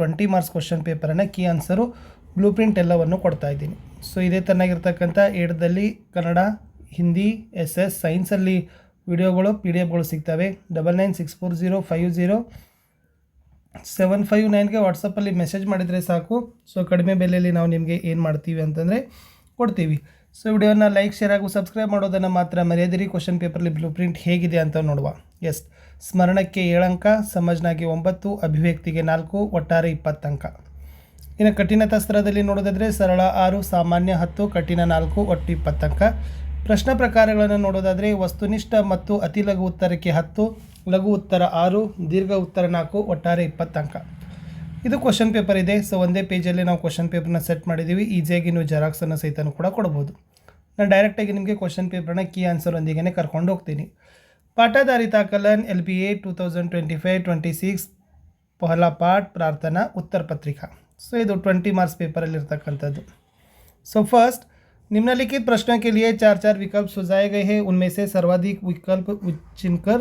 20 marks question ಪೇಪರನ್ನು key answer blueprint ಎಲ್ಲವನ್ನು ಕೊಡ್ತಾ ಇದ್ದೀನಿ. ಸೊ ಇದೇ ತರನಾಗಿರ್ತಕ್ಕಂಥ ಏಡ್ದಲ್ಲಿ ಕನ್ನಡ, ಹಿಂದಿ, SS, ಸೈನ್ಸಲ್ಲಿ ವಿಡಿಯೋಗಳು PDF ಸಿಗ್ತವೆ. 9964050759ಗೆ ವಾಟ್ಸಪ್ಪಲ್ಲಿ ಮೆಸೇಜ್ ಮಾಡಿದರೆ ಸಾಕು. ಸೊ ಕಡಿಮೆ ಬೆಲೆಯಲ್ಲಿ ನಾವು ನಿಮಗೆ ಏನು ಮಾಡ್ತೀವಿ ಅಂತಂದರೆ ಕೊಡ್ತೀವಿ. ಸೊ ವಿಡಿಯೋನ ಲೈಕ್, ಶೇರ್ ಹಾಗೂ ಸಬ್ಸ್ಕ್ರೈಬ್ ಮಾಡೋದನ್ನು ಮಾತ್ರ ಮರೆಯದಿರಿ. ಕ್ವಶನ್ ಪೇಪರ್ಲಿ ಬ್ಲೂ ಪ್ರಿಂಟ್ ಹೇಗಿದೆ ಅಂತ ನೋಡುವ. ಎಸ್, ಸ್ಮರಣಕ್ಕೆ 7 ಅಂಕ, ಸಮಜ್ನಾಗೆ 9, ಅಭಿವ್ಯಕ್ತಿಗೆ 4, ಒಟ್ಟಾರೆ 20 ಅಂಕ. ಇನ್ನು ಕಠಿಣತಾ ಸ್ತರದಲ್ಲಿ ನೋಡೋದಾದರೆ ಸರಳ 6, ಸಾಮಾನ್ಯ 10, ಕಠಿಣ 4, ಒಟ್ಟು 20 ಅಂಕ. ಪ್ರಶ್ನೆ ಪ್ರಕಾರಗಳನ್ನು ನೋಡೋದಾದರೆ ವಸ್ತುನಿಷ್ಠ ಮತ್ತು ಅತಿ ಲಘು ಉತ್ತರಕ್ಕೆ 10, ಲಘು ಉತ್ತರ 6, ದೀರ್ಘ ಉತ್ತರ 4, ಒಟ್ಟಾರೆ 20 ಅಂಕ. ಇದು ಕ್ವಶನ್ ಪೇಪರ್ ಇದೆ. ಸೊ ಒಂದೇ ಪೇಜಲ್ಲಿ ನಾವು ಕ್ವಶನ್ ಪೇಪರ್ನ ಸೆಟ್ ಮಾಡಿದ್ದೀವಿ. ಈಸಿಯಾಗಿ ನೀವು ಜೆರಾಕ್ಸನ್ನು ಸಹಿತನೂ ಕೂಡ ಕೊಡ್ಬೋದು. ನಾನು ಡೈರೆಕ್ಟಾಗಿ ನಿಮಗೆ ಕ್ವಶನ್ ಪೇಪರ್ನ ಕೀ ಆನ್ಸರ್ ಒಂದಿಗೆ ಕರ್ಕೊಂಡು ಹೋಗ್ತೀನಿ. ಪಾಠಾಧಾರಿತ ಆಕಲನ್ LBA 2025-26 ಪಹಲಾ ಪಾಠ ಪ್ರಾರ್ಥನಾ ಉತ್ತರ ಪತ್ರಿಕಾ. ಸೊ ಇದು 20 ಮಾರ್ಕ್ಸ್ पेपरಲ್ಲಿರ್ತಕ್ಕಂಥದ್ದು. सो फर्स्ट, निम्नलिखित प्रश्नों के लिए 4 विकल्प सुझाए गए हैं. उनमें से सर्वाधिक विकल्प चुनकर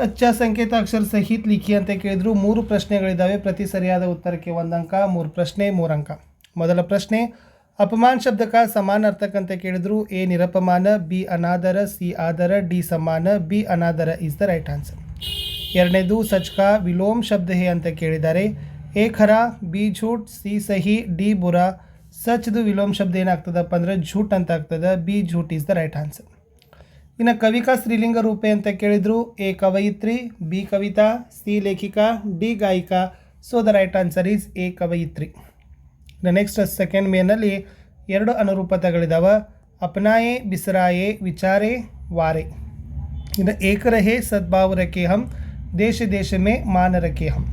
अच्छा ಸಂಕೇತಾಕ್ಷರ ಸಹಿತ ಲಿಖಿ ಅಂತ ಕೇಳಿದ್ರು. 3 ಪ್ರಶ್ನೆಗಳಿದ್ದಾವೆ. ಪ್ರತಿ ಸರಿಯಾದ ಉತ್ತರಕ್ಕೆ 1 ಅಂಕ. 3 ಪ್ರಶ್ನೆ 3 ಅಂಕ. ಮೊದಲ ಪ್ರಶ್ನೆ, अपमान शब्द का समान अर्थक ಅಂತ ಕೇಳಿದ್ರು. A ನಿರಪಮಾನ, B ಅನಾದರ, C ಆದರ, D ಸಮಾನ, B ಅನಾದರ ಇಸ್ ದ ರೈಟ್ ಆನ್ಸರ್. ಎರಡನೇದು ಸಚ್ ಕಾ ವಿಲೋಮ್ ಶಬ್ದ ಹೇ ಅಂತ ಕೇಳಿದ್ದಾರೆ. A ಖರಾ, B झूठ, C ಸಹಿ, D ಬುರಾ. ಸಚ್ದು ವಿಲೋಮ್ ಶಬ್ದ ಏನಾಗ್ತದಪ್ಪ ಅಂದರೆ ಝೂಟ್ ಅಂತ ಆಗ್ತದೆ. B झूठ ಇಸ್ ದ ರೈಟ್ ಆನ್ಸರ್. ಇನ್ನು ಕವಿಕಾ ಸ್ತ್ರೀಲಿಂಗ ರೂಪೆ ಅಂತ ಕೇಳಿದ್ರು. A ಕವಯಿತ್ರಿ, B ಕವಿತಾ, C ಲೇಖಿಕಾ, D ಗಾಯಿಕಾ. So the right answer is A ಕವಯಿತ್ರಿ. ನೆಕ್ಸ್ಟ್ ಸೆಕೆಂಡ್ ಮೇನಲ್ಲಿ 2 ಅನುರೂಪತೆಗಳಿದ್ದಾವೆ. ಅಪನಾಯೆ, ಬಿಸರಾಯೆ, ವಿಚಾರೆ, ವಾರೆ. ಇನ್ನು ಏಕ ರಹೆ, ಸದ್ಭಾವ ರಖೆ ಹಮ್, ದೇಶ ದೇಶ ಮೇ ಮಾನ ರಖೆ ಹಮ್.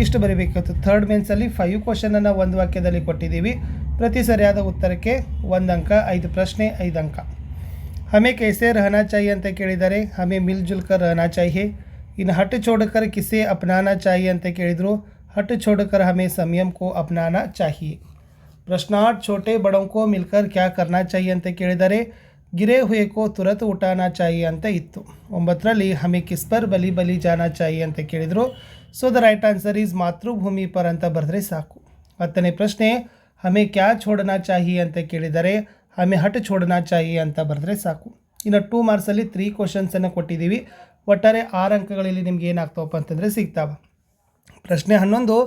ಇಷ್ಟು ಬರೀಬೇಕಿತ್ತು. ಥರ್ಡ್ ಮೇನ್ಸಲ್ಲಿ 5 ಕ್ವಶನನ್ನು ಒಂದು ವಾಕ್ಯದಲ್ಲಿ ಕೊಟ್ಟಿದ್ದೀವಿ. ಪ್ರತಿ ಸರಿಯಾದ ಉತ್ತರಕ್ಕೆ 1 ಅಂಕ. 5 ಪ್ರಶ್ನೆ 5 ಅಂಕ. ಹಮೆ ಕೈಸೆ ರಹನಾ ಚಾಹಿಯೆ ಅಂತ ಕೇಳಿದ್ದಾರೆ. ಹಮೆ ಮಿಲ್ ಜುಲ್ ಕರ್ ರಹನಾ ಚಾಹಿಯೆ. ಇನ್ನು ಹಟ್ छोड़कर किसे अपनाना चाहिए ಅಂತ ಕೇಳಿದರು. हट छोड़कर हमें संयम को अपनाना चाहिए. प्रश्न 8, छोटे बड़ों को मिलकर क्या करना चाहिए ಅಂತ ಕೇಳಿದರೆ. गिरे हुए को तुरंत उठाना चाहिए ಅಂತ ಇತ್ತು. 9ರಲ್ಲಿ हमें किस पर बलि बलि जाना चाहिए ಅಂತ ಕೇಳಿದರು. So the right answer is ಮಾತೃಭೂಮಿ ಪರ್ ಅಂತ ಬರೆದ್ರೆ ಸಾಕು. 10ನೇ ಪ್ರಶ್ನೆ, हमें क्या छोड़ना चाहिए ಅಂತ ಕೇಳಿದರೆ. हमें हट छोड़ना चाहिए ಅಂತ ಬರೆದ್ರೆ ಸಾಕು. ಇನ್ನು 2 ಮಾರ್ಕ್ಸಲ್ಲಿ 3 ಕ್ವಶನ್ಸನ್ನು ಕೊಟ್ಟಿದ್ದೀವಿ. ಒಟ್ಟಾರೆ 6 ಅಂಕಗಳಲ್ಲಿ ನಿಮ್ಗೆ ಏನಾಗ್ತಾವಪ್ಪ ಅಂತಂದರೆ ಸಿಗ್ತಾವೆ. प्रश्न 11,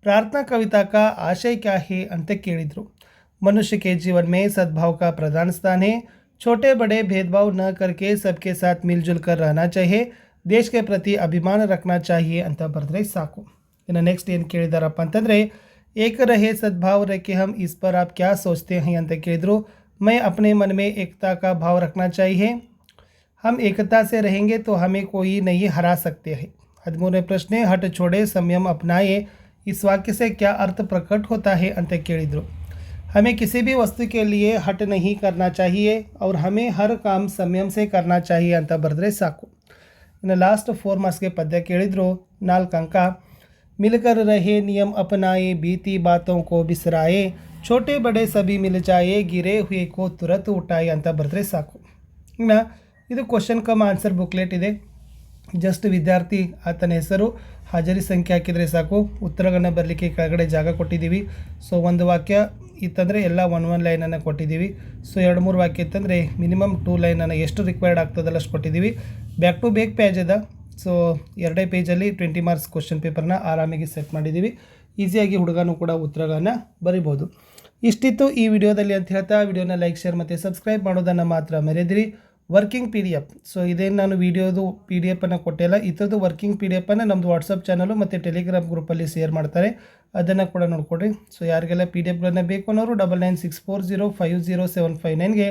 प्रार्थना कविता का आशय क्या है ಅಂತ ಕೇಳಿದರು. मनुष्य के जीवन में सद्भाव का प्रधान स्थान है. छोटे बड़े भेदभाव न करके सबके साथ मिलजुल कर रहना चाहिए. देश के प्रति अभिमान रखना चाहिए ಅಂತ ಬರೆದ್ರೆ ಸಾಕು. ಇನ್ನು ನೆಕ್ಸ್ಟ್ ಏನು ಕೇಳಿದಾರಪ್ಪ ಅಂತಂದರೆ, एक रहे सद्भाव रखे हम, इस पर आप क्या सोचते हैं ಅಂತ ಕೇಳಿದರು. मैं अपने मन में एकता का भाव रखना चाहिए. हम एकता से रहेंगे तो हमें कोई नहीं हरा सकते हैं. 13ನೇ ಪ್ರಶ್ನೆ, हट छोड़े संयम अपनाए, इस वाक्य से क्या अर्थ प्रकट होता है ಅಂತ ಕೇಳಿದರು. हमें किसी भी वस्तु के लिए हट नहीं करना चाहिए और हमें हर काम संयम से करना चाहिए ಅಂತ ಬರೆದ್ರೆ ಸಾಕು. ಇನ್ನು ಲಾಸ್ಟ್ 4 ಮಾರ್ಕ್ಸ್ಗೆ ಪದ್ಯ ಕೇಳಿದರು. 4 ಅಂಕ. मिलकर रहे नियम अपनाए, बीती बातों को बिसराए, छोटे बड़े सभी मिल जाए, गिरे हुए को तुरंत उठाए ಅಂತ ಬರೆದ್ರೆ ಸಾಕು. ಇನ್ನು ಇದು ಕ್ವಶನ್ ಕಮ್ ಆನ್ಸರ್ ಬುಕ್ಲೆಟ್ ಇದೆ. ಜಸ್ಟ್ ವಿದ್ಯಾರ್ಥಿ ಆತನ ಹೆಸರು, ಹಾಜರಿ ಸಂಖ್ಯೆ ಹಾಕಿದರೆ ಸಾಕು. ಉತ್ತರಗಳನ್ನು ಬರಲಿಕ್ಕೆ ಕೆಳಗಡೆ ಜಾಗ ಕೊಟ್ಟಿದ್ದೀವಿ. ಸೊ ಒಂದು ವಾಕ್ಯ ಇತ್ತಂದರೆ ಎಲ್ಲ 1 ಲೈನನ್ನು ಕೊಟ್ಟಿದ್ದೀವಿ. ಸೊ 2-3 ವಾಕ್ಯ ಇತ್ತಂದರೆ ಮಿನಿಮಮ್ 2 ಲೈನನ್ನು ಎಷ್ಟು ರಿಕ್ವೈರ್ಡ್ ಆಗ್ತದಲ್ಲ ಅಷ್ಟು ಕೊಟ್ಟಿದ್ದೀವಿ. ಬ್ಯಾಕ್ ಟು ಬೇಕ್ ಪೇಜ್ ಅದ. ಸೊ 2 ಪೇಜಲ್ಲಿ 20 ಮಾರ್ಕ್ಸ್ ಕ್ವಶನ್ ಪೇಪರ್ನ ಆರಾಮಾಗಿ ಸೆಟ್ ಮಾಡಿದ್ದೀವಿ. ಈಸಿಯಾಗಿ ಹುಡುಗನೂ ಕೂಡ ಉತ್ತರಗಳನ್ನು ಬರಿಬೋದು. ಇಷ್ಟಿತ್ತು ಈ ವಿಡಿಯೋದಲ್ಲಿ ಅಂತ ಹೇಳ್ತಾ ವಿಡಿಯೋನ ಲೈಕ್, ಶೇರ್ ಮತ್ತು ಸಬ್ಸ್ಕ್ರೈಬ್ ಮಾಡೋದನ್ನು ಮಾತ್ರ ಮರೆಯದಿರಿ. ವರ್ಕಿಂಗ್ PDF, ಸೊ ಇದೇನು ನಾನು ವಿಡಿಯೋದು PDF ಅನ್ನು ಕೊಟ್ಟಿಲ್ಲ, ಇಥದ್ದು ವರ್ಕಿಂಗ್ PDF ಅನ್ನು ನಮ್ಮದು ವಾಟ್ಸಪ್ ಚಾನಲು ಮತ್ತು ಟೆಲಿಗ್ರಾಮ್ ಗ್ರೂಪಲ್ಲಿ ಶೇರ್ ಮಾಡ್ತಾರೆ. ಅದನ್ನು ಕೂಡ ನೋಡಿಕೊಡ್ರಿ. ಸೊ ಯಾರಿಗೆಲ್ಲ PDFಗಳನ್ನು ಬೇಕು ಅನ್ನೋರು 9964050759ಗೆ,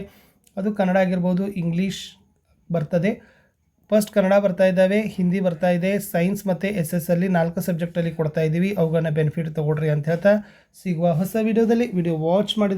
ಅದು ಕನ್ನಡ ಆಗಿರ್ಬೋದು, ಇಂಗ್ಲೀಷ್ ಬರ್ತದೆ. ಫಸ್ಟ್ ಕನ್ನಡ ಬರ್ತಾ ಇದ್ದಾವೆ, ಹಿಂದಿ ಬರ್ತಾ ಇದೆ, ಸೈನ್ಸ್ ಮತ್ತು SS ಅಲ್ಲಿ 4 ಸಬ್ಜೆಕ್ಟಲ್ಲಿ ಕೊಡ್ತಾ ಇದ್ದೀವಿ. ಅವುಗಳನ್ನ ಬೆನಿಫಿಟ್ ತೊಗೊಳ್ರಿ ಅಂತ ಹೇಳ್ತಾ ಸಿಗುವ ಹೊಸ ವಿಡಿಯೋದಲ್ಲಿ. ವಿಡಿಯೋ ವಾಚ್ ಮಾಡಿದ